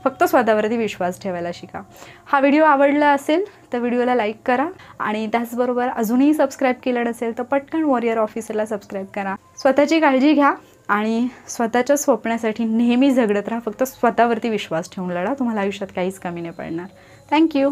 फक्त स्वतःवरती विश्वास ठेवायला शिका. हा व्हिडिओ आवडला असेल तर व्हिडिओला लाईक करा आणि त्याचबरोबर अजूनही सबस्क्राईब केलं नसेल तर पटकन वॉरियर ऑफिसरला सबस्क्राईब करा. स्वतःची काळजी घ्या आणि स्वतःच्या स्वप्नासाठी नेहमी झगडत राहा. फक्त स्वतःवरती विश्वास ठेवून लढा. तुम्हाला आयुष्यात काहीच कमी नाही पडणार. थँक्यू.